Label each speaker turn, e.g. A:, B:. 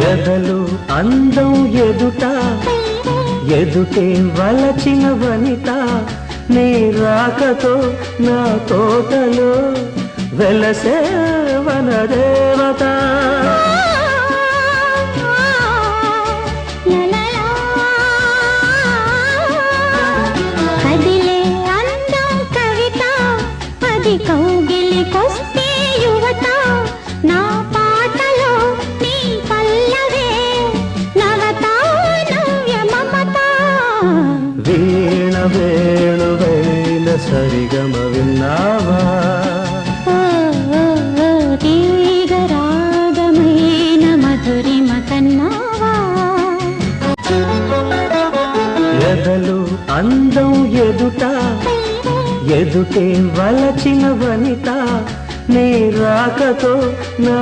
A: ఎదలు అందం ఎదుట ఎదుటే వలచిన వనిత నీ రాకతో నా తోటలో వెలసే వనదేవత
B: కదిలే అందం కవిత అది కౌగిలికొస్తే యువత నా పాటలో నీ పల్లవే నవత నవ్య మమత
A: వీణ వేణువైన సరిగమ విన్నావా
B: తీగరాగమైన మధురిమ కన్నావా
A: ఎదలు అందం ఎదుట ఎదుటే వలచిన వనిత నీ రాకతో నా